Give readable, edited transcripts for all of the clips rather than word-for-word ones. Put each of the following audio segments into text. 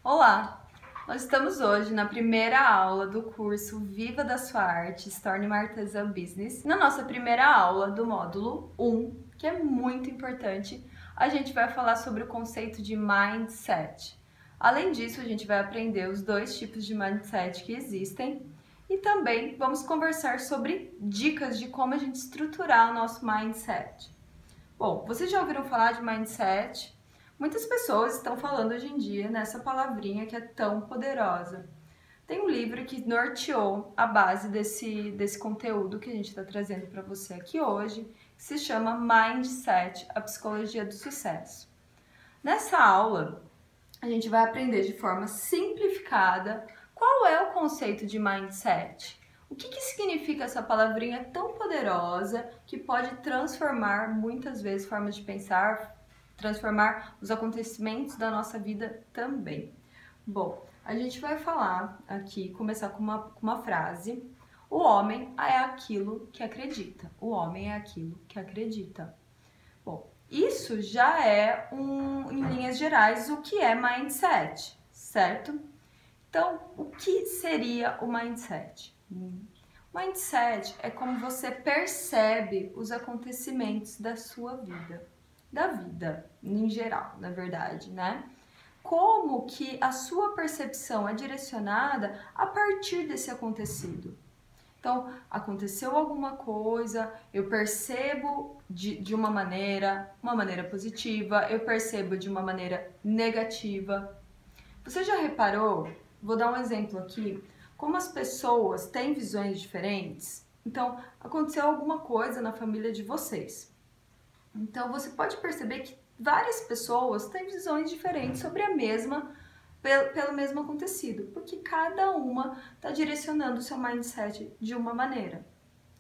Olá! Nós estamos hoje na primeira aula do curso Viva da Sua Arte, se torne uma artesã business. Na nossa primeira aula do módulo 1, que é muito importante, a gente vai falar sobre o conceito de mindset. Além disso, a gente vai aprender os dois tipos de mindset que existem e também vamos conversar sobre dicas de como a gente estruturar o nosso mindset. Bom, vocês já ouviram falar de mindset? Muitas pessoas estão falando hoje em dia nessa palavrinha que é tão poderosa. Tem um livro que norteou a base desse conteúdo que a gente está trazendo para você aqui hoje, que se chama Mindset, a Psicologia do Sucesso. Nessa aula, a gente vai aprender de forma simplificada qual é o conceito de mindset. O que significa essa palavrinha tão poderosa que pode transformar muitas vezes formas de pensar, transformar os acontecimentos da nossa vida também. Bom, a gente vai falar aqui, começar com uma frase. O homem é aquilo que acredita. O homem é aquilo que acredita. Bom, isso já é, em linhas gerais, o que é mindset, certo? Então, o que seria o mindset? Mindset é como você percebe os acontecimentos da sua vida, da vida em geral, na verdade, né? Como que a sua percepção é direcionada a partir desse acontecido. Então, aconteceu alguma coisa, eu percebo de uma maneira positiva, eu percebo de uma maneira negativa. Você já reparou? Vou dar um exemplo aqui. Como as pessoas têm visões diferentes, então aconteceu alguma coisa na família de vocês. Então você pode perceber que várias pessoas têm visões diferentes sobre pelo mesmo acontecido, porque cada uma está direcionando o seu mindset de uma maneira,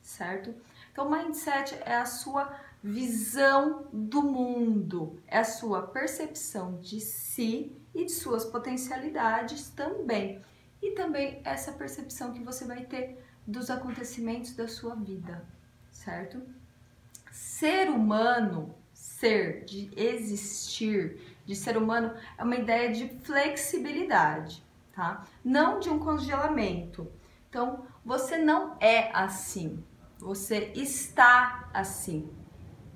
certo? Então mindset é a sua visão do mundo, é a sua percepção de si e de suas potencialidades também. E também essa percepção que você vai ter dos acontecimentos da sua vida, certo? Ser humano, de existir, de ser humano, é uma ideia de flexibilidade, tá? Não de um congelamento. Então, você não é assim, você está assim.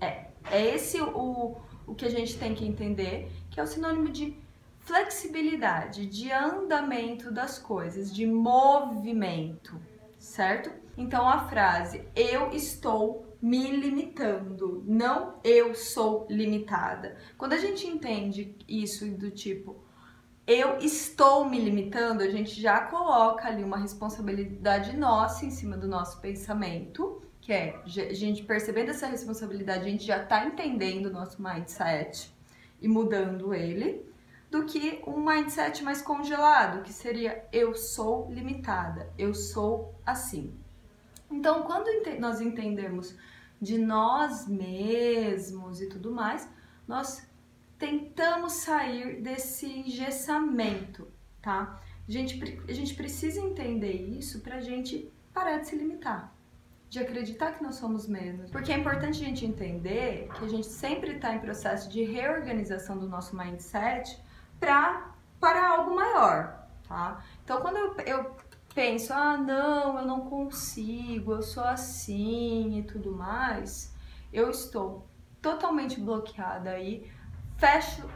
É esse o que a gente tem que entender, que é o sinônimo de flexibilidade, de andamento das coisas, de movimento, certo? Então a frase eu estou me limitando, não eu sou limitada. Quando a gente entende isso do tipo eu estou me limitando, a gente já coloca ali uma responsabilidade nossa em cima do nosso pensamento, que é a gente percebendo essa responsabilidade, a gente já está entendendo o nosso mindset e mudando ele, do que um mindset mais congelado, que seria eu sou limitada, eu sou assim. Então, quando nós entendemos de nós mesmos e tudo mais, nós tentamos sair desse engessamento, tá? A gente precisa entender isso pra gente parar de se limitar, de acreditar que nós somos menos. Porque é importante a gente entender que a gente sempre está em processo de reorganização do nosso mindset para algo maior, tá? Então, quando eu penso, não, eu não consigo, eu sou assim e tudo mais, eu estou totalmente bloqueada aí, fecho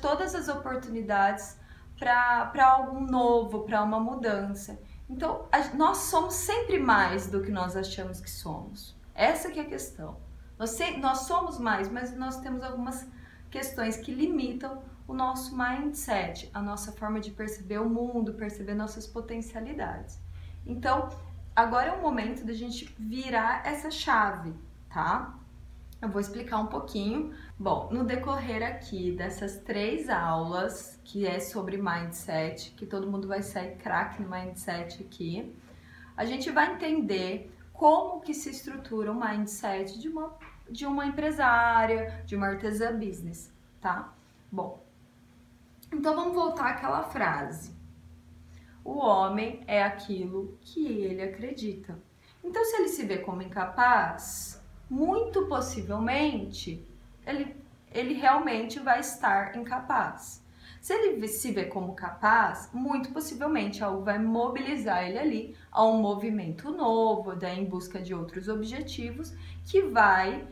todas as oportunidades para algo novo, para uma mudança. Então, nós somos sempre mais do que nós achamos que somos. Essa que é a questão. Nós somos mais, mas nós temos algumas questões que limitam o nosso mindset, a nossa forma de perceber o mundo, perceber nossas potencialidades. Então, agora é o momento da gente virar essa chave, tá? Eu vou explicar um pouquinho. Bom, no decorrer aqui dessas 3 aulas, que é sobre mindset, que todo mundo vai sair craque no mindset aqui, a gente vai entender como que se estrutura o mindset de uma empresária, de uma artesã business, tá? Bom, então vamos voltar àquela frase. O homem é aquilo que ele acredita. Então, se ele se vê como incapaz, muito possivelmente ele realmente vai estar incapaz. Se ele se vê como capaz, muito possivelmente algo vai mobilizar ele ali a um movimento novo, daí em busca de outros objetivos, que vai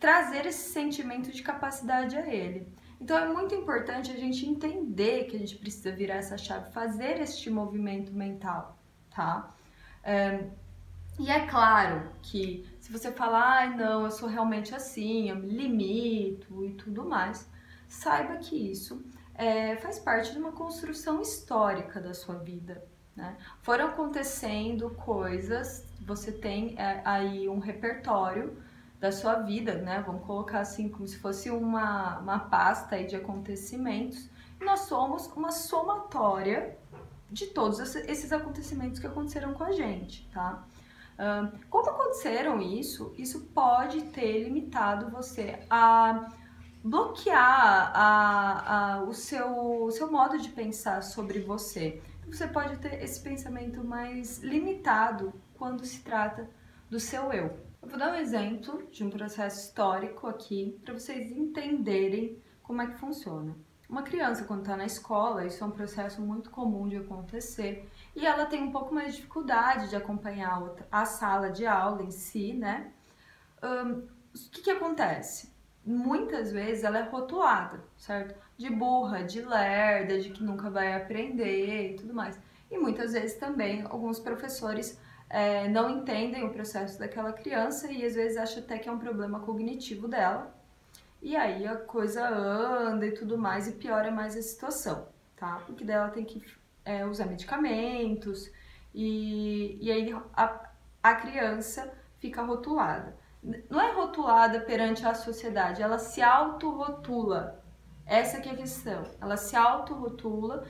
trazer esse sentimento de capacidade a ele. Então é muito importante a gente entender que a gente precisa virar essa chave, fazer este movimento mental, tá? E é claro que se você falar, ai não, eu sou realmente assim, eu me limito e tudo mais, saiba que isso faz parte de uma construção histórica da sua vida, né? Foram acontecendo coisas, você tem aí um repertório da sua vida, né? Vamos colocar assim, como se fosse uma pasta aí de acontecimentos. E nós somos uma somatória de todos esses acontecimentos que aconteceram com a gente, tá? Como aconteceram isso pode ter limitado você a bloquear o seu modo de pensar sobre você. Você pode ter esse pensamento mais limitado quando se trata do seu eu. Eu vou dar um exemplo de um processo histórico aqui para vocês entenderem como é que funciona. Uma criança, quando está na escola, isso é um processo muito comum de acontecer, e ela tem um pouco mais de dificuldade de acompanhar a sala de aula em si, né? O que acontece? Muitas vezes ela é rotulada, certo? De burra, de lerda, de que nunca vai aprender e tudo mais. E muitas vezes também alguns professores não entendem o processo daquela criança e às vezes acham até que é um problema cognitivo dela. E aí a coisa anda e tudo mais e piora mais a situação, tá? Porque daí ela tem que usar medicamentos e aí a criança fica rotulada. Não é rotulada perante a sociedade, ela se autorrotula. Essa que é a questão. Ela se autorrotula.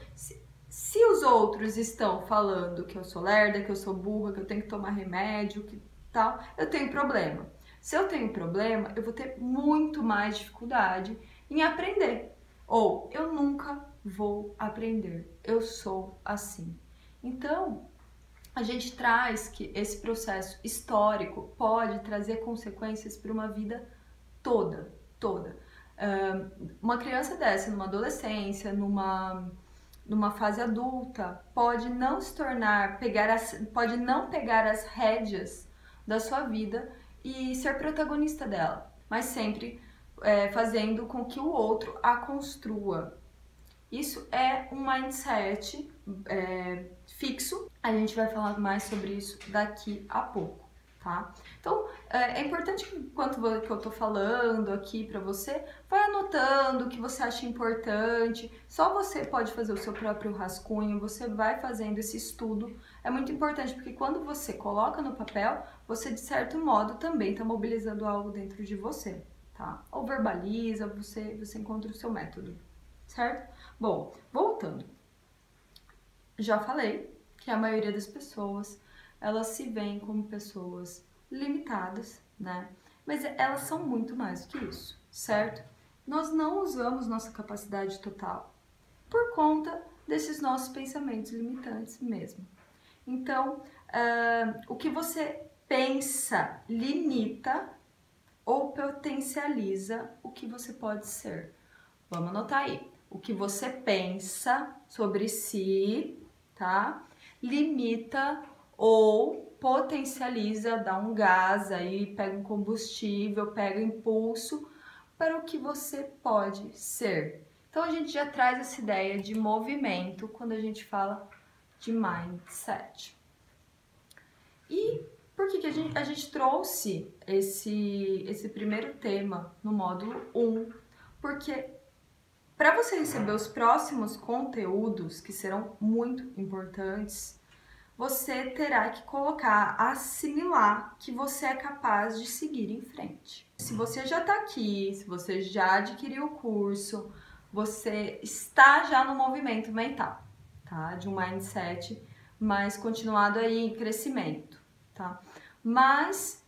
Se os outros estão falando que eu sou lerda, que eu sou burra, que eu tenho que tomar remédio, que tal, eu tenho problema. Se eu tenho problema, eu vou ter muito mais dificuldade em aprender. Ou eu nunca vou aprender. Eu sou assim. Então, a gente traz que esse processo histórico pode trazer consequências para uma vida toda. Uma criança dessa, numa adolescência, numa fase adulta, pode não se tornar, pode não pegar as rédeas da sua vida e ser protagonista dela, mas sempre fazendo com que o outro a construa. Isso é um mindset fixo. A gente vai falar mais sobre isso daqui a pouco, tá? Então, é importante que enquanto que eu tô falando aqui pra você, vai anotando o que você acha importante. Só você pode fazer o seu próprio rascunho, você vai fazendo esse estudo. É muito importante porque quando você coloca no papel, você de certo modo também está mobilizando algo dentro de você, tá? Ou verbaliza, você encontra o seu método, certo? Bom, voltando. Já falei que a maioria das pessoas, elas se veem como pessoas limitadas, né? Mas elas são muito mais do que isso, certo? Nós não usamos nossa capacidade total por conta desses nossos pensamentos limitantes mesmo. Então, o que você pensa limita ou potencializa o que você pode ser. Vamos anotar aí. O que você pensa sobre si, tá? Limita ou potencializa, dá um gás aí, pega um combustível, pega impulso para o que você pode ser. Então a gente já traz essa ideia de movimento quando a gente fala de mindset. E por que a gente trouxe esse primeiro tema no módulo 1? Porque para você receber os próximos conteúdos, que serão muito importantes, você terá que assimilar que você é capaz de seguir em frente. Se você já está aqui, se você já adquiriu o curso, você está já no movimento mental, tá? De um mindset mais continuado aí em crescimento, tá? Mas,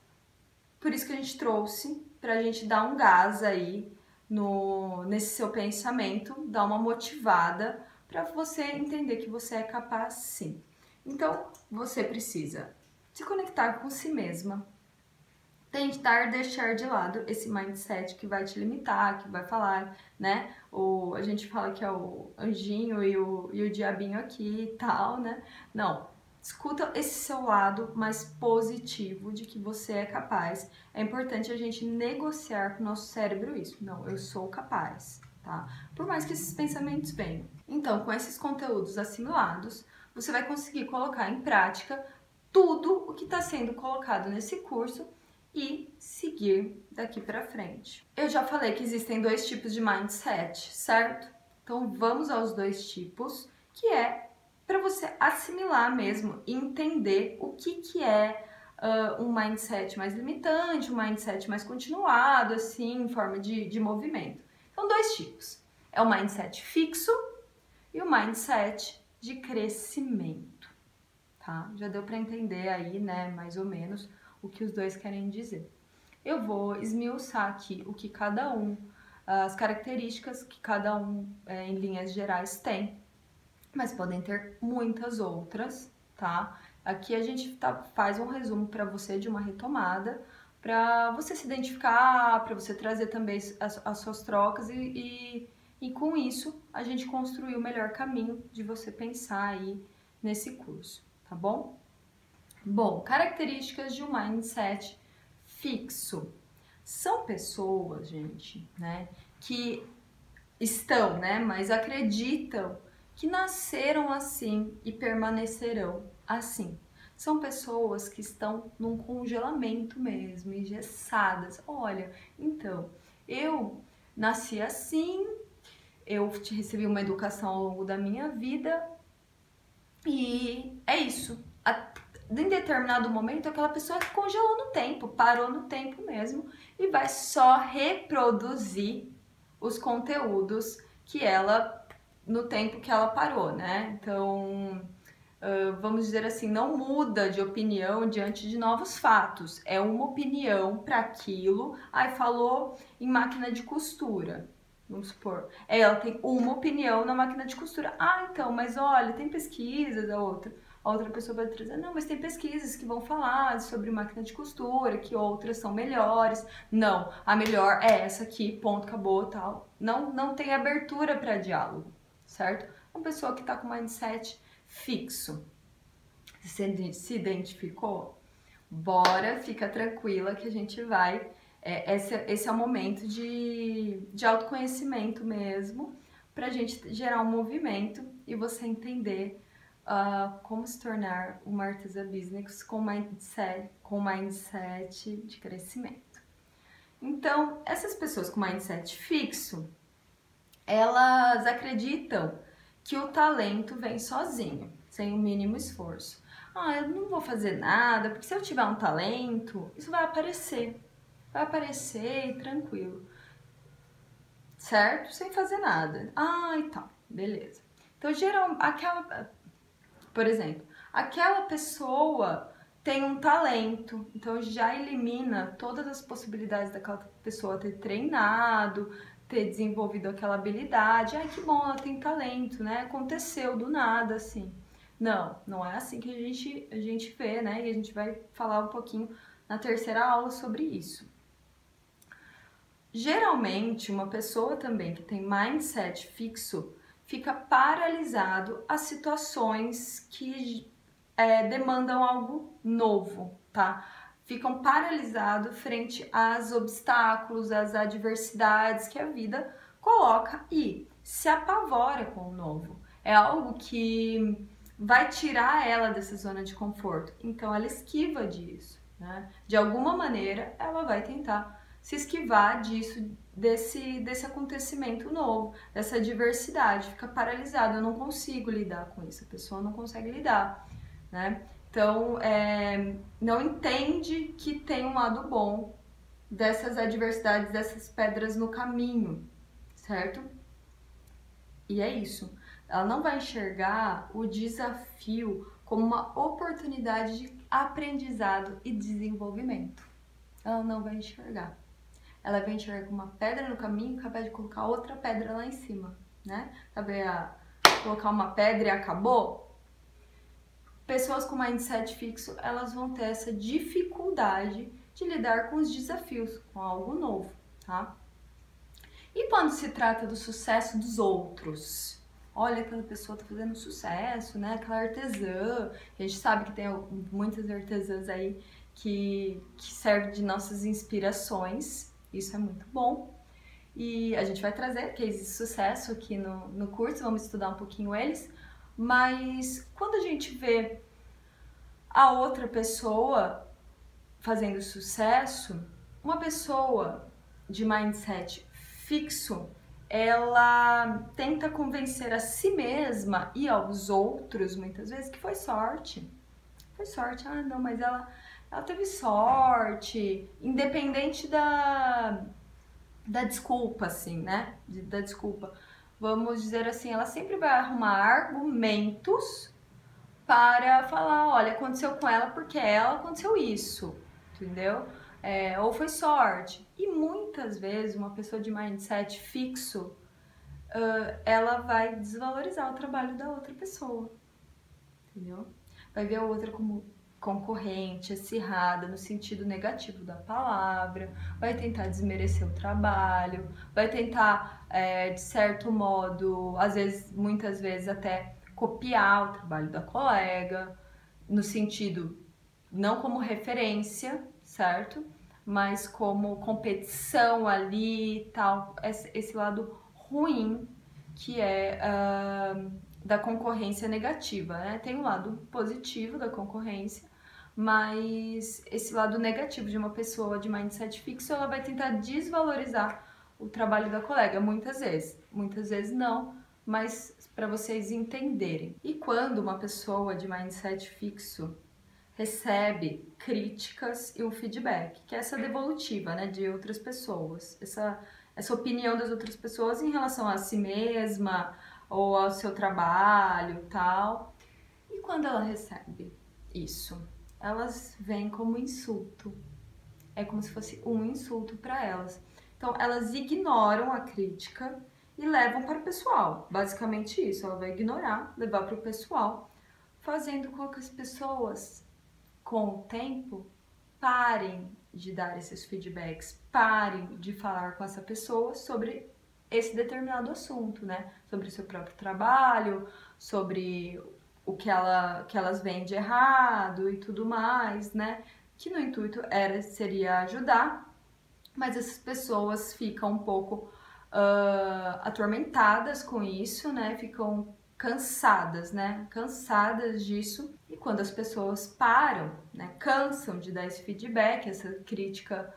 por isso que a gente trouxe, para a gente dar um gás aí nesse seu pensamento, dar uma motivada para você entender que você é capaz sim. Então, você precisa se conectar com si mesma, tentar deixar de lado esse mindset que vai te limitar, que vai falar, né? A gente fala que é o anjinho e o diabinho aqui e tal, né? Não, escuta esse seu lado mais positivo de que você é capaz. É importante a gente negociar com o nosso cérebro isso. Não, eu sou capaz, tá? Por mais que esses pensamentos venham. Então, com esses conteúdos assimilados, você vai conseguir colocar em prática tudo o que está sendo colocado nesse curso e seguir daqui para frente. Eu já falei que existem 2 tipos de mindset, certo? Então vamos aos 2 tipos, que é para você assimilar mesmo e entender o que é um mindset mais limitante, um mindset mais continuado, assim, em forma de movimento. Então, 2 tipos. É o mindset fixo e o mindset de crescimento, tá? Já deu para entender aí, né, mais ou menos, o que os dois querem dizer. Eu vou esmiuçar aqui o que cada um, as características que cada um, em linhas gerais, tem, mas podem ter muitas outras, tá? Aqui a gente faz um resumo para você de uma retomada, para você se identificar, para você trazer também as suas trocas e com isso a gente construir o melhor caminho de você pensar aí nesse curso, tá bom? Bom, características de um mindset fixo. São pessoas, gente, né, que estão, né, mas acreditam que nasceram assim e permanecerão assim. São pessoas que estão num congelamento mesmo, engessadas. Olha, então, eu nasci assim, eu recebi uma educação ao longo da minha vida e é isso. Em determinado momento, aquela pessoa congelou no tempo, parou no tempo mesmo e vai só reproduzir os conteúdos que ela, no tempo que ela parou, né? Então, vamos dizer assim, não muda de opinião diante de novos fatos. É uma opinião para aquilo. Aí falou em máquina de costura, vamos supor. Ela tem uma opinião na máquina de costura. Ah, então, mas olha, tem pesquisas, a outra pessoa vai trazer, não, mas tem pesquisas que vão falar sobre máquina de costura, que outras são melhores. Não, a melhor é essa aqui, ponto, acabou, tal. Não tem abertura para diálogo, certo? Uma pessoa que está com mindset fixo. Você se identificou? Bora, fica tranquila que a gente vai... Esse é o momento de autoconhecimento mesmo, pra gente gerar um movimento e você entender como se tornar uma artesã business com mindset de crescimento. Então, essas pessoas com mindset fixo, elas acreditam que o talento vem sozinho, sem o mínimo esforço. Ah, eu não vou fazer nada, porque se eu tiver um talento, isso vai aparecer e tranquilo, certo? Sem fazer nada. Ah, e tal, beleza. Então, por exemplo, aquela pessoa tem um talento, então já elimina todas as possibilidades daquela pessoa ter treinado, ter desenvolvido aquela habilidade. Ai, que bom, ela tem talento, né? Aconteceu do nada, assim. Não é assim que a gente vê, né? E a gente vai falar um pouquinho na terceira aula sobre isso. Geralmente, uma pessoa também que tem mindset fixo fica paralisado a situações que demandam algo novo, tá? Ficam paralisados frente aos obstáculos, às adversidades que a vida coloca e se apavora com o novo. É algo que vai tirar ela dessa zona de conforto, então ela esquiva disso, né? De alguma maneira, ela vai tentar se esquivar desse acontecimento novo, dessa diversidade, fica paralisada, eu não consigo lidar com isso, a pessoa não consegue lidar, né? Então, não entende que tem um lado bom dessas adversidades, dessas pedras no caminho, certo? E é isso, ela não vai enxergar o desafio como uma oportunidade de aprendizado e desenvolvimento, ela não vai enxergar. Ela vai enxergar uma pedra no caminho, capaz de colocar outra pedra lá em cima, né? Sabe, colocar uma pedra e acabou? Pessoas com mindset fixo, elas vão ter essa dificuldade de lidar com os desafios, com algo novo, tá? E quando se trata do sucesso dos outros? Olha, aquela pessoa tá fazendo sucesso, né? Aquela artesã. A gente sabe que tem muitas artesãs aí que servem de nossas inspirações. Isso é muito bom. E a gente vai trazer cases de sucesso aqui no curso, vamos estudar um pouquinho eles. Mas quando a gente vê a outra pessoa fazendo sucesso, uma pessoa de mindset fixo, ela tenta convencer a si mesma e aos outros, muitas vezes, que foi sorte. Foi sorte, ah não, mas ela teve sorte, independente da desculpa, assim, né? Da desculpa. Vamos dizer assim, ela sempre vai arrumar argumentos para falar, olha, aconteceu com ela porque ela aconteceu isso, entendeu? Ou foi sorte. E muitas vezes uma pessoa de mindset fixo, ela vai desvalorizar o trabalho da outra pessoa, entendeu? Vai ver a outra como concorrente, acirrada, no sentido negativo da palavra, vai tentar desmerecer o trabalho, vai tentar, de certo modo, às vezes, muitas vezes até copiar o trabalho da colega, no sentido não como referência, certo? Mas como competição ali e tal, esse lado ruim que é da concorrência negativa, né? Tem um lado positivo da concorrência, mas esse lado negativo de uma pessoa de mindset fixo, ela vai tentar desvalorizar o trabalho da colega, muitas vezes não, mas para vocês entenderem. E quando uma pessoa de mindset fixo recebe críticas e um feedback, que é essa devolutiva, né, de outras pessoas, essa opinião das outras pessoas em relação a si mesma ou ao seu trabalho, tal. E quando ela recebe isso, elas veem como insulto. É como se fosse um insulto para elas. Então, elas ignoram a crítica e levam para o pessoal. Basicamente isso, ela vai ignorar, levar para o pessoal, fazendo com que as pessoas, com o tempo, parem de dar esses feedbacks, parem de falar com essa pessoa sobre esse determinado assunto, né? Sobre o seu próprio trabalho, sobre o que elas veem de errado e tudo mais, né? Que no intuito seria ajudar, mas essas pessoas ficam um pouco atormentadas com isso, né? Ficam cansadas, né? Cansadas disso. E quando as pessoas param, né? Cansam de dar esse feedback, essa crítica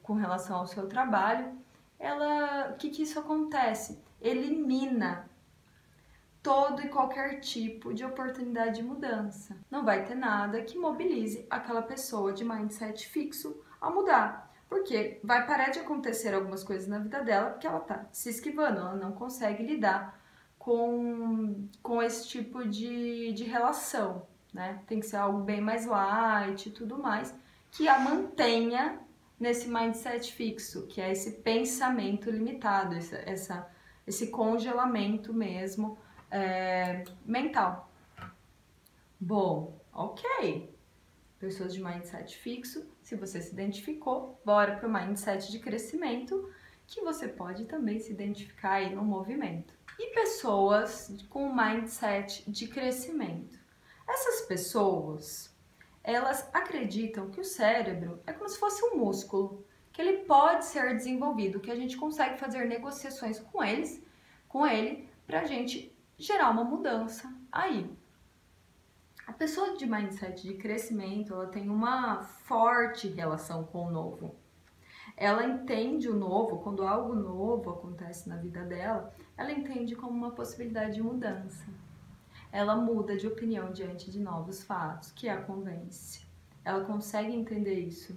com relação ao seu trabalho, o que isso acontece? Elimina todo e qualquer tipo de oportunidade de mudança. Não vai ter nada que mobilize aquela pessoa de mindset fixo a mudar. Porque vai parar de acontecer algumas coisas na vida dela porque ela tá se esquivando, ela não consegue lidar com esse tipo de relação, né? Tem que ser algo bem mais light e tudo mais, que a mantenha nesse mindset fixo, que é esse pensamento limitado, esse congelamento mesmo mental. Bom, ok. Pessoas de mindset fixo, se você se identificou, bora para o mindset de crescimento, que você pode também se identificar aí no movimento. E pessoas com mindset de crescimento. Essas pessoas, elas acreditam que o cérebro é como se fosse um músculo, que ele pode ser desenvolvido, que a gente consegue fazer negociações com ele, para a gente gerar uma mudança aí. A pessoa de mindset de crescimento, ela tem uma forte relação com o novo. Ela entende o novo, quando algo novo acontece na vida dela, ela entende como uma possibilidade de mudança. Ela muda de opinião diante de novos fatos, que a convence. Ela consegue entender isso.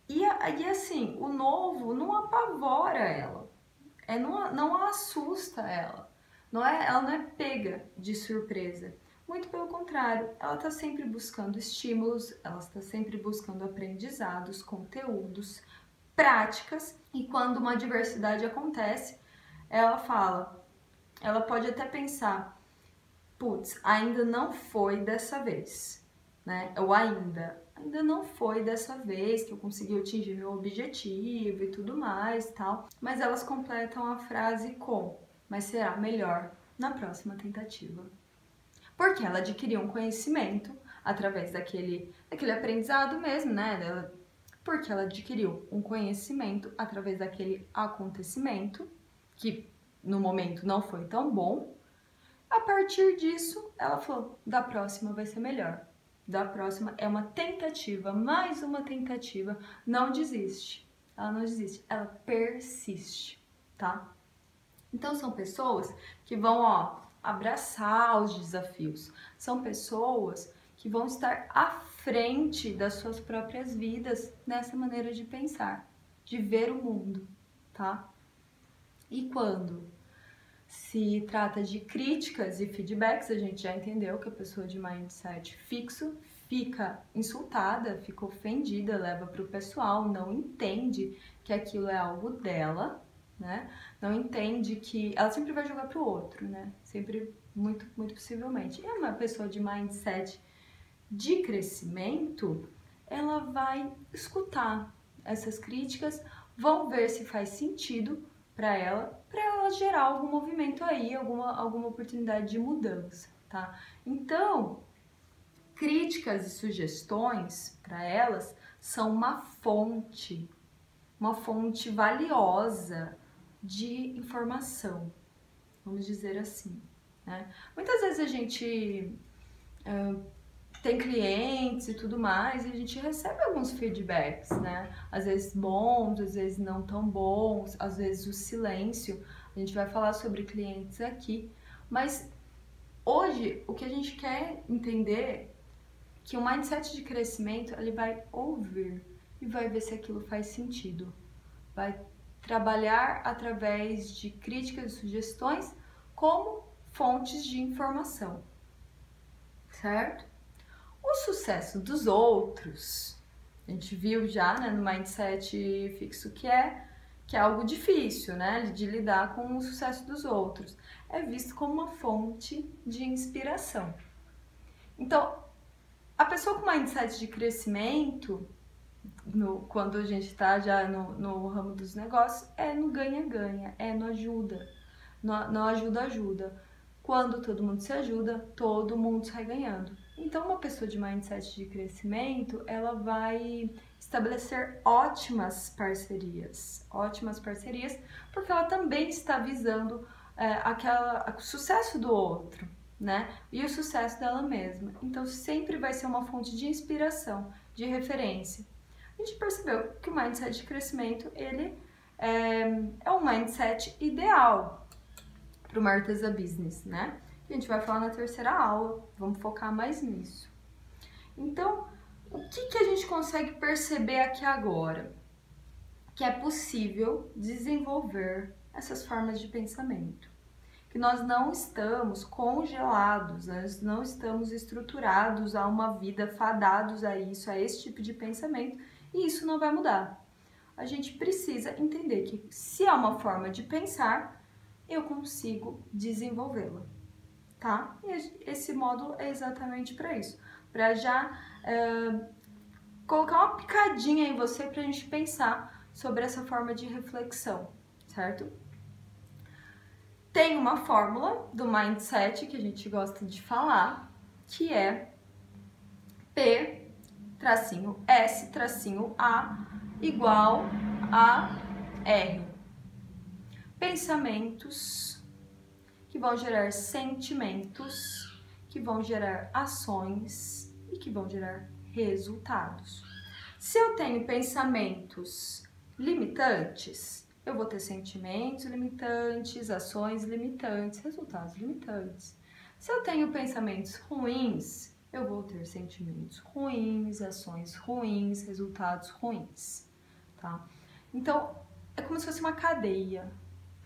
E assim, o novo não apavora ela, não assusta ela. Ela não é pega de surpresa. Muito pelo contrário, ela está sempre buscando estímulos, ela está sempre buscando aprendizados, conteúdos, práticas. E quando uma adversidade acontece, ela pode até pensar, putz, ainda não foi dessa vez, né? Ou ainda, ainda não foi dessa vez que eu consegui atingir meu objetivo e tudo mais, tal. Mas elas completam a frase com: mas será melhor na próxima tentativa. Porque ela adquiriu um conhecimento através daquele aprendizado mesmo, né? Porque ela adquiriu um conhecimento através daquele acontecimento, que no momento não foi tão bom. A partir disso, ela falou: da próxima vai ser melhor. Da próxima é uma tentativa, mais uma tentativa. Não desiste. Ela não desiste, ela persiste, tá? Então são pessoas que vão, abraçar os desafios. São pessoas que vão estar à frente das suas próprias vidas nessa maneira de pensar, de ver o mundo, tá? E quando se trata de críticas e feedbacks, a gente já entendeu que a pessoa de mindset fixo fica insultada, fica ofendida, leva para o pessoal, não entende que aquilo é algo dela, né? Não entende que ela sempre vai jogar pro outro, né? Sempre, muito possivelmente. E uma pessoa de mindset de crescimento, ela vai escutar essas críticas, vão ver se faz sentido para ela gerar algum movimento aí, alguma oportunidade de mudança, tá? Então, críticas e sugestões para elas são uma fonte valiosa de informação, vamos dizer assim, né? Muitas vezes a gente tem clientes e tudo mais, e a gente recebe alguns feedbacks, né? Às vezes bons, às vezes não tão bons, às vezes o silêncio. A gente vai falar sobre clientes aqui, mas hoje o que a gente quer entender é que o mindset de crescimento, ele vai ouvir e vai ver se aquilo faz sentido. Vai trabalhar através de críticas e sugestões como fontes de informação, certo? O sucesso dos outros, a gente viu já, né, no mindset fixo que é algo difícil, né, de lidar com o sucesso dos outros. É visto como uma fonte de inspiração. Então, a pessoa com mindset de crescimento, quando a gente está já no ramo dos negócios, é no ganha-ganha, é no ajuda, no ajuda-ajuda. Quando todo mundo se ajuda, todo mundo sai ganhando. Então, uma pessoa de mindset de crescimento, ela vai estabelecer ótimas parcerias, porque ela também está visando o sucesso do outro, né? E o sucesso dela mesma. Então, sempre vai ser uma fonte de inspiração, de referência. A gente percebeu que o mindset de crescimento, ele é um mindset ideal para uma artesã business, né? A gente vai falar na terceira aula, vamos focar mais nisso. Então, o que a gente consegue perceber aqui agora? Que é possível desenvolver essas formas de pensamento. Que nós não estamos congelados, nós não estamos estruturados a uma vida, fadados a isso, a esse tipo de pensamento, e isso não vai mudar. A gente precisa entender que se é uma forma de pensar, eu consigo desenvolvê-la, tá? E esse módulo é exatamente para isso, para já colocar uma picadinha em você para a gente pensar sobre essa forma de reflexão, certo? Tem uma fórmula do mindset que a gente gosta de falar, que é P-S-A igual a R. Pensamentos que vão gerar sentimentos, que vão gerar ações e que vão gerar resultados. Se eu tenho pensamentos limitantes, eu vou ter sentimentos limitantes, ações limitantes, resultados limitantes. Se eu tenho pensamentos ruins, eu vou ter sentimentos ruins, ações ruins, resultados ruins, tá? Então, é como se fosse uma cadeia,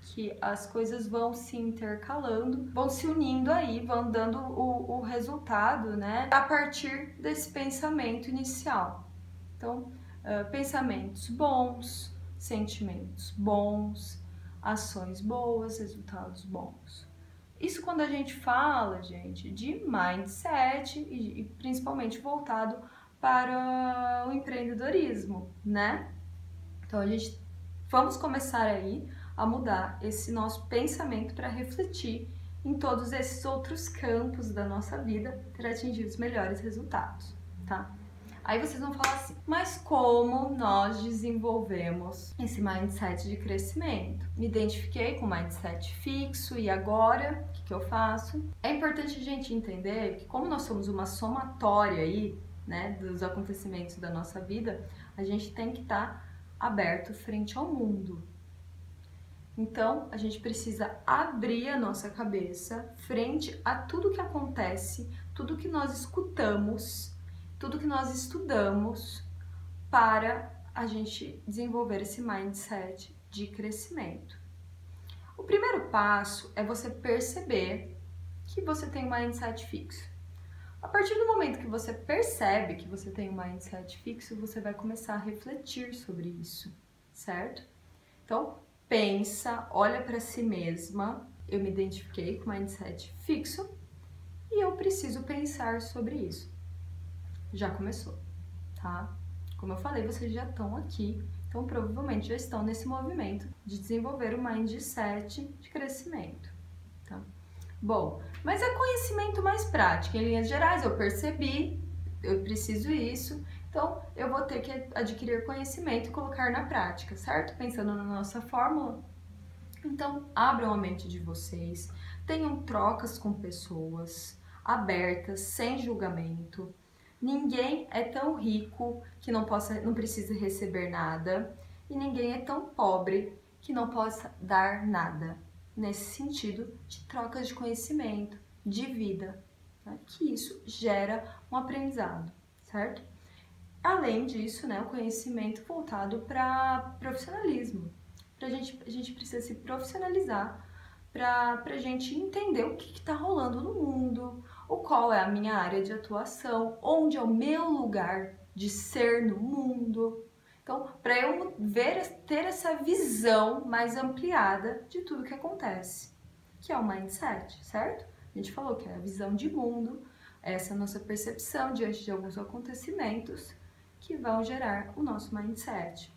que as coisas vão se intercalando, vão se unindo aí, vão dando o resultado, né, a partir desse pensamento inicial. Então, pensamentos bons, sentimentos bons, ações boas, resultados bons. Isso quando a gente fala, gente, de mindset e principalmente voltado para o empreendedorismo, né? Então vamos começar aí a mudar esse nosso pensamento para refletir em todos esses outros campos da nossa vida para atingir os melhores resultados, tá? Aí vocês vão falar assim, mas como nós desenvolvemos esse mindset de crescimento? Me identifiquei com o mindset fixo e agora, o que eu faço? É importante a gente entender que como nós somos uma somatória aí, né, dos acontecimentos da nossa vida, a gente tem que estar aberto frente ao mundo. Então, a gente precisa abrir a nossa cabeça frente a tudo que acontece, tudo que nós escutamos, tudo que nós estudamos para a gente desenvolver esse mindset de crescimento. O primeiro passo é você perceber que você tem um mindset fixo. A partir do momento que você percebe que você tem um mindset fixo, você vai começar a refletir sobre isso, certo? Então, pensa, olha para si mesma, eu me identifiquei com mindset fixo e eu preciso pensar sobre isso. Já começou, tá? Como eu falei, vocês já estão aqui, então provavelmente já estão nesse movimento de desenvolver o mindset de crescimento, tá? Bom, mas é conhecimento mais prático. Em linhas gerais, eu percebi, eu preciso isso, então eu vou ter que adquirir conhecimento e colocar na prática, certo? Pensando na nossa fórmula. Então, abram a mente de vocês, tenham trocas com pessoas abertas, sem julgamento. Ninguém é tão rico que não precisa receber nada e ninguém é tão pobre que não possa dar nada. Nesse sentido de trocas de conhecimento, de vida, né? Que isso gera um aprendizado, certo? Além disso, né, o conhecimento voltado para profissionalismo. A gente precisa se profissionalizar para a gente entender o que está rolando no mundo, ou qual é a minha área de atuação, onde é o meu lugar de ser no mundo. Então, para eu ter essa visão mais ampliada de tudo que acontece, que é o mindset, certo? A gente falou que é a visão de mundo, essa nossa percepção diante de alguns acontecimentos que vão gerar o nosso mindset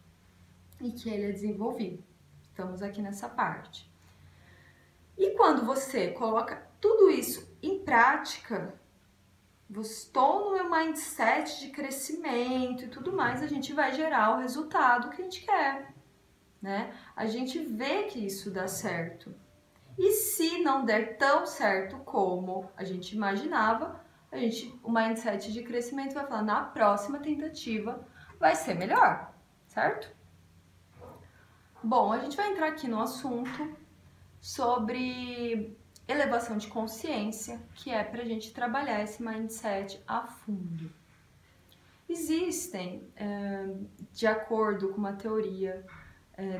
e que ele é desenvolvido. Estamos aqui nessa parte. E quando você coloca tudo isso em prática, estou no meu mindset de crescimento e tudo mais, a gente vai gerar o resultado que a gente quer, né? A gente vê que isso dá certo. E se não der tão certo como a gente imaginava, o mindset de crescimento vai falar, na próxima tentativa vai ser melhor, certo? Bom, a gente vai entrar aqui no assunto sobre elevação de consciência, que é para a gente trabalhar esse mindset a fundo. Existem, de acordo com uma teoria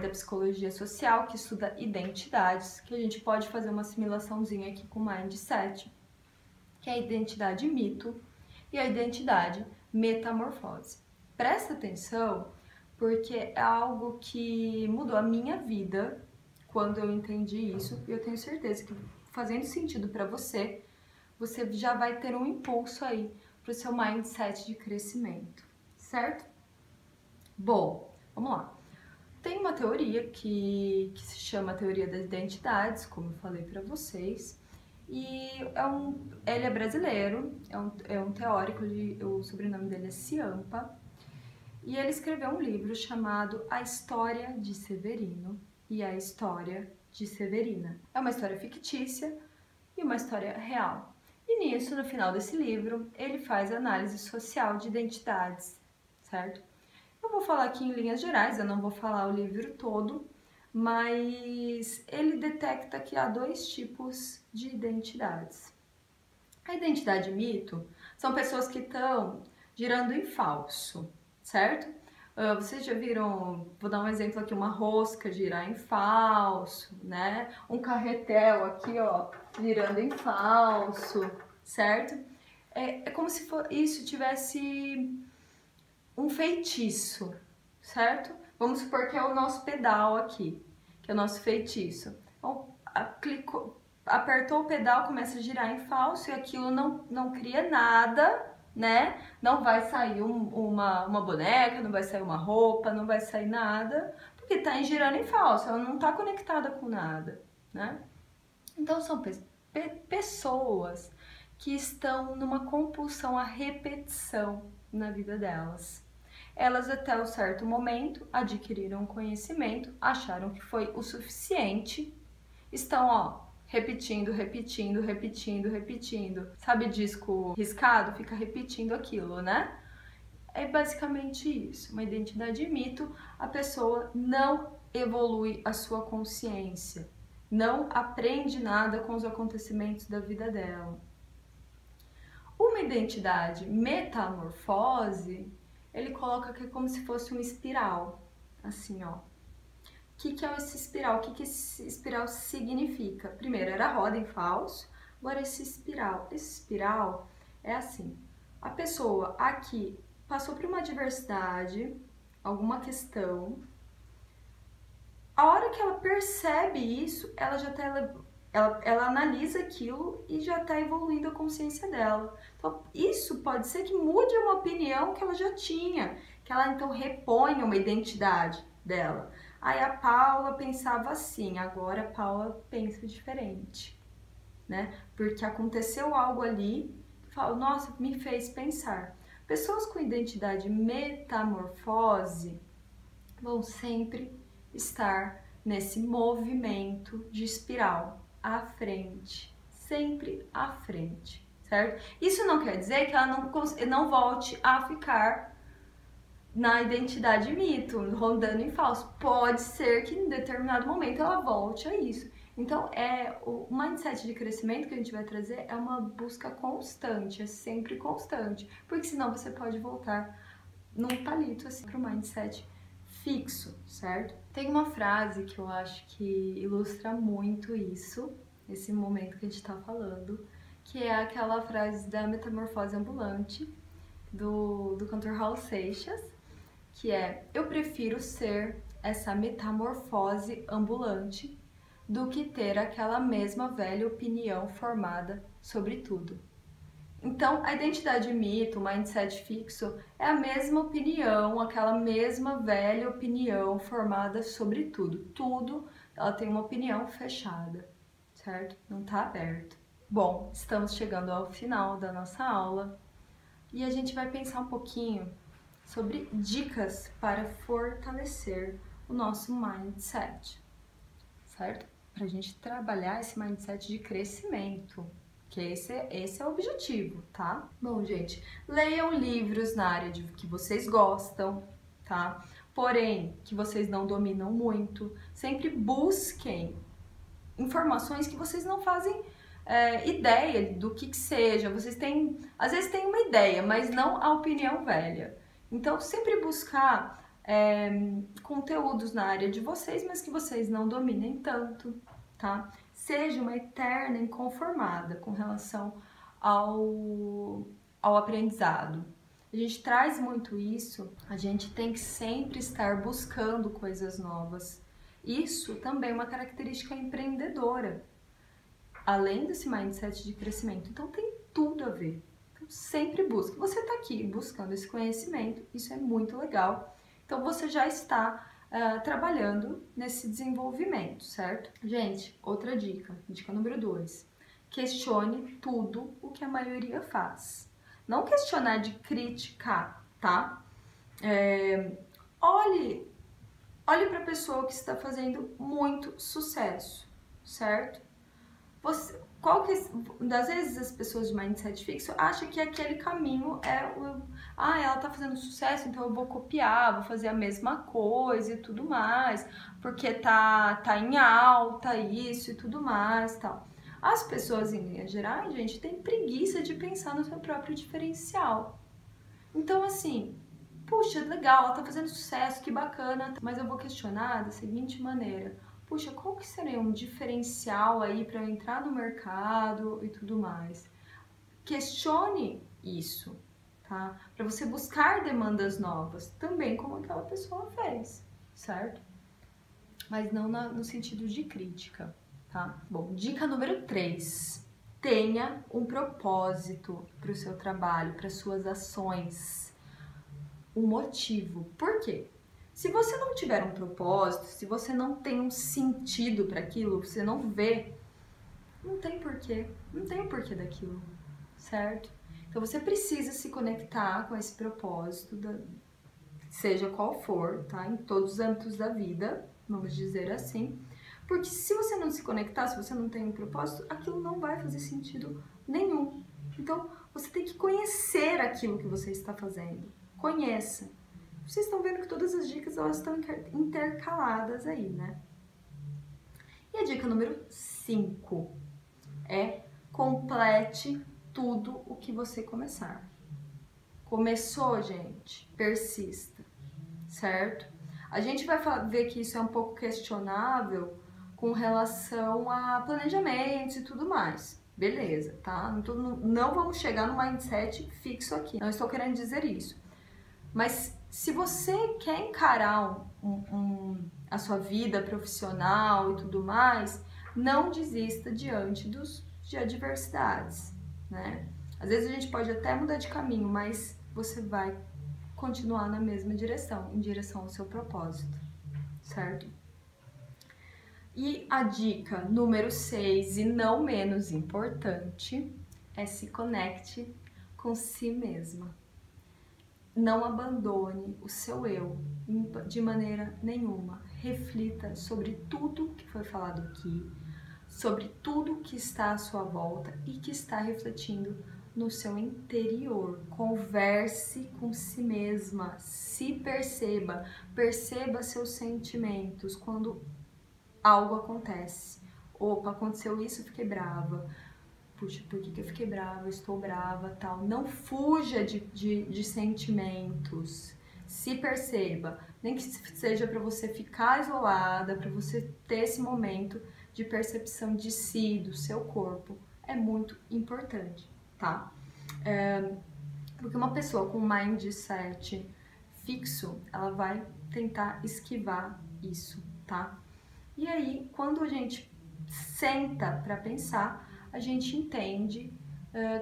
da psicologia social que estuda identidades, que a gente pode fazer uma assimilaçãozinha aqui com mindset, que é a identidade mito e a identidade metamorfose. Presta atenção, porque é algo que mudou a minha vida quando eu entendi isso, e eu tenho certeza que fazendo sentido para você, você já vai ter um impulso aí para o seu mindset de crescimento, certo? Bom, vamos lá. Tem uma teoria que se chama a teoria das identidades, como eu falei para vocês, e ele é brasileiro, é um teórico, o sobrenome dele é Ciampa, e ele escreveu um livro chamado A História de Severino e a História de Severina. É uma história fictícia e uma história real. E nisso, no final desse livro, ele faz análise social de identidades, certo? Eu vou falar aqui em linhas gerais, eu não vou falar o livro todo, mas ele detecta que há dois tipos de identidades. A identidade mito são pessoas que estão girando em falso, certo? Vocês já viram, vou dar um exemplo aqui, uma rosca girar em falso, né? Um carretel aqui, ó, girando em falso, certo? É como se isso tivesse um feitiço, certo? Vamos supor que é o nosso pedal aqui, que é o nosso feitiço. Então, apertou o pedal, começa a girar em falso e aquilo não cria nada, né? Não vai sair uma boneca, não vai sair uma roupa, não vai sair nada, porque tá girando em falso, ela não tá conectada com nada, né? Então são pessoas que estão numa compulsão à repetição na vida delas. Elas até um certo momento adquiriram conhecimento, acharam que foi o suficiente, estão, ó, repetindo. Sabe disco riscado? Fica repetindo aquilo, né? É basicamente isso, uma identidade mito. A pessoa não evolui a sua consciência, não aprende nada com os acontecimentos da vida dela. Uma identidade metamorfose, ele coloca que é como se fosse uma espiral, assim, ó. O que é esse espiral? O que esse espiral significa? Primeiro era roda em falso, agora esse espiral é assim, a pessoa aqui passou por uma adversidade, alguma questão, a hora que ela percebe isso, ela já tá, ela analisa aquilo e já está evoluindo a consciência dela. Então, isso pode ser que mude uma opinião que ela já tinha, que ela então reponha uma identidade dela. Aí a Paula pensava assim, agora a Paula pensa diferente, né? Porque aconteceu algo ali, fala, nossa, me fez pensar. Pessoas com identidade metamorfose vão sempre estar nesse movimento de espiral, à frente, sempre à frente, certo? Isso não quer dizer que ela não volte a ficar na identidade mito, rondando em falso. Pode ser que em determinado momento ela volte a isso. Então, o mindset de crescimento que a gente vai trazer é uma busca constante, é sempre constante, porque senão você pode voltar num palito, assim, para o mindset fixo, certo? Tem uma frase que eu acho que ilustra muito isso, esse momento que a gente tá falando, que é aquela frase da metamorfose ambulante, do cantor Raul Seixas, que é: eu prefiro ser essa metamorfose ambulante do que ter aquela mesma velha opinião formada sobre tudo. Então, a identidade mito, o mindset fixo, é a mesma opinião, aquela mesma velha opinião formada sobre tudo. Tudo, ela tem uma opinião fechada, certo? Não tá aberto. Bom, estamos chegando ao final da nossa aula e a gente vai pensar um pouquinho sobre dicas para fortalecer o nosso mindset, certo? Para a gente trabalhar esse mindset de crescimento, que esse é o objetivo, tá? Bom, gente, leiam livros na área que vocês gostam, tá? Porém, que vocês não dominam muito. Sempre busquem informações que vocês não fazem ideia do que seja. Vocês têm, às vezes têm uma ideia, mas não a opinião velha. Então, sempre buscar conteúdos na área de vocês, mas que vocês não dominem tanto, tá? Seja uma eterna inconformada com relação ao aprendizado. A gente traz muito isso, a gente tem que sempre estar buscando coisas novas. Isso também é uma característica empreendedora, além desse mindset de crescimento. Então tem tudo a ver. Então sempre busque. Você está aqui buscando esse conhecimento, isso é muito legal. Então você já está trabalhando nesse desenvolvimento, certo? Gente, outra dica, dica número 2. Questione tudo o que a maioria faz. Não questionar de criticar, tá? Olhe para a pessoa que está fazendo muito sucesso, certo? Das vezes as pessoas de mindset fixo acham que aquele caminho ela tá fazendo sucesso, então eu vou copiar, vou fazer a mesma coisa e tudo mais, porque tá em alta isso e tudo mais, tal. As pessoas, em linhas gerais, gente, têm preguiça de pensar no seu próprio diferencial. Então, assim, puxa, legal, ela tá fazendo sucesso, que bacana, mas eu vou questionar da seguinte maneira: puxa, qual que seria um diferencial aí para eu entrar no mercado e tudo mais? Questione isso, tá? Para você buscar demandas novas, também como aquela pessoa fez, certo? Mas não no sentido de crítica, tá? Bom, dica número 3. tenha um propósito para o seu trabalho, para suas ações, um motivo. Por quê? Se você não tiver um propósito, se você não tem um sentido para aquilo, você não vê, não tem porquê, não tem o porquê daquilo, certo? Então você precisa se conectar com esse propósito, seja qual for, tá? Em todos os âmbitos da vida, vamos dizer assim. Porque se você não se conectar, se você não tem um propósito, aquilo não vai fazer sentido nenhum. Então, você tem que conhecer aquilo que você está fazendo. Conheça. Vocês estão vendo que todas as dicas, elas estão intercaladas aí, né? E a dica número 5 é: complete tudo o que você começar. Começou, gente? Persista, certo? A gente vai ver que isso é um pouco questionável com relação a planejamento e tudo mais. Beleza, tá? Não vamos chegar no mindset fixo aqui, não estou querendo dizer isso. Mas se você quer encarar a sua vida profissional e tudo mais, não desista diante de adversidades, né? Às vezes a gente pode até mudar de caminho, mas você vai continuar na mesma direção, em direção ao seu propósito, certo? E a dica número 6, e não menos importante, é se conecte com si mesma. Não abandone o seu eu de maneira nenhuma. Reflita sobre tudo que foi falado aqui, sobre tudo que está à sua volta e que está refletindo no seu interior. Converse com si mesma, se perceba, perceba seus sentimentos quando algo acontece. Opa, aconteceu isso, eu fiquei brava. Puxa, por que eu fiquei brava? Estou brava, tal. Não fuja de sentimentos. Se perceba. Nem que seja para você ficar isolada, para você ter esse momento de percepção de si, do seu corpo. É muito importante, tá? Porque uma pessoa com um mindset fixo, ela vai tentar esquivar isso, tá? E aí, quando a gente senta para pensar, a gente entende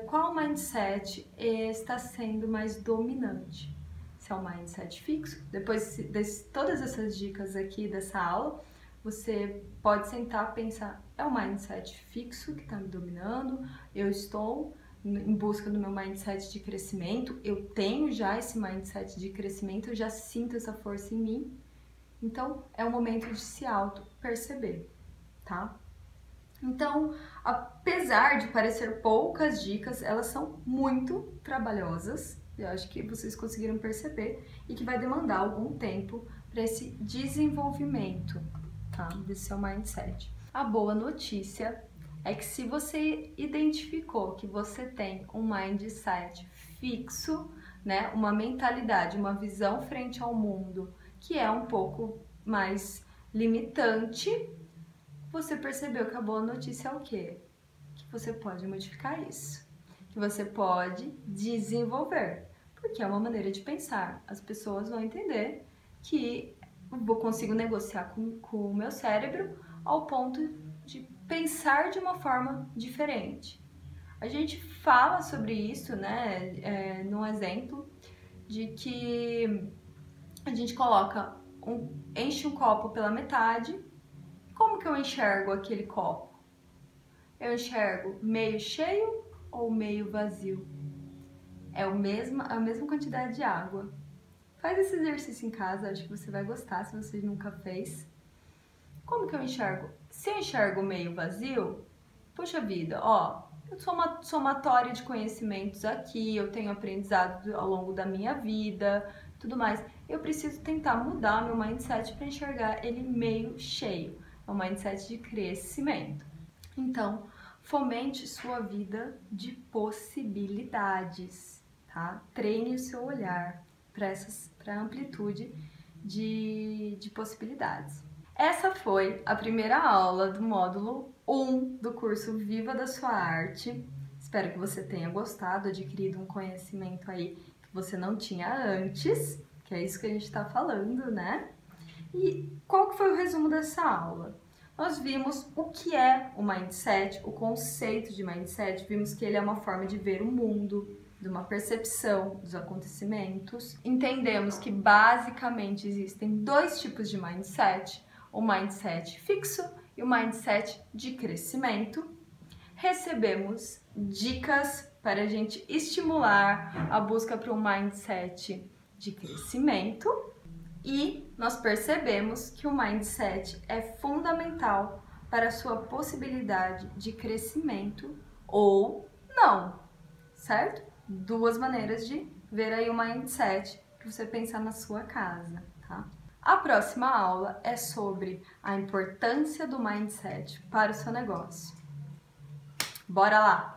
qual mindset está sendo mais dominante. Se é o mindset fixo, depois de todas essas dicas aqui dessa aula, você pode sentar e pensar: é o mindset fixo que está me dominando? Eu estou em busca do meu mindset de crescimento? Eu tenho já esse mindset de crescimento? Eu já sinto essa força em mim? Então, é o momento de se auto-perceber, tá? Então, apesar de parecer poucas dicas, elas são muito trabalhosas. Eu acho que vocês conseguiram perceber e que vai demandar algum tempo para esse desenvolvimento, tá? Desse seu mindset. A boa notícia é que se você identificou que você tem um mindset fixo, né, uma mentalidade, uma visão frente ao mundo que é um pouco mais limitante, você percebeu que a boa notícia é o quê? Que você pode modificar isso, que você pode desenvolver, porque é uma maneira de pensar. As pessoas vão entender que eu consigo negociar com o meu cérebro ao ponto de pensar de uma forma diferente. A gente fala sobre isso, né, num exemplo de que a gente coloca enche um copo pela metade. Como que eu enxergo aquele copo? Eu enxergo meio cheio ou meio vazio? É a mesma quantidade de água. Faz esse exercício em casa, acho que você vai gostar se você nunca fez. Como que eu enxergo? Se eu enxergo meio vazio, poxa vida, ó, eu sou uma somatória de conhecimentos aqui, eu tenho aprendizado ao longo da minha vida, tudo mais. Eu preciso tentar mudar meu mindset para enxergar ele meio cheio. É um mindset de crescimento. Então, fomente sua vida de possibilidades, tá? Treine o seu olhar para a amplitude de possibilidades. Essa foi a primeira aula do módulo 1 do curso Viva da Sua Arte. Espero que você tenha gostado, adquirido um conhecimento aí que você não tinha antes, que é isso que a gente está falando, né? E qual que foi o resumo dessa aula? nós vimos o que é o mindset, o conceito de mindset, vimos que ele é uma forma de ver o mundo, de uma percepção dos acontecimentos. Entendemos que basicamente existem dois tipos de mindset, o mindset fixo e o mindset de crescimento. Recebemos dicas para a gente estimular a busca para um mindset de crescimento e nós percebemos que o mindset é fundamental para a sua possibilidade de crescimento ou não, certo? Duas maneiras de ver aí o mindset para você pensar na sua casa, tá? A próxima aula é sobre a importância do mindset para o seu negócio. Bora lá!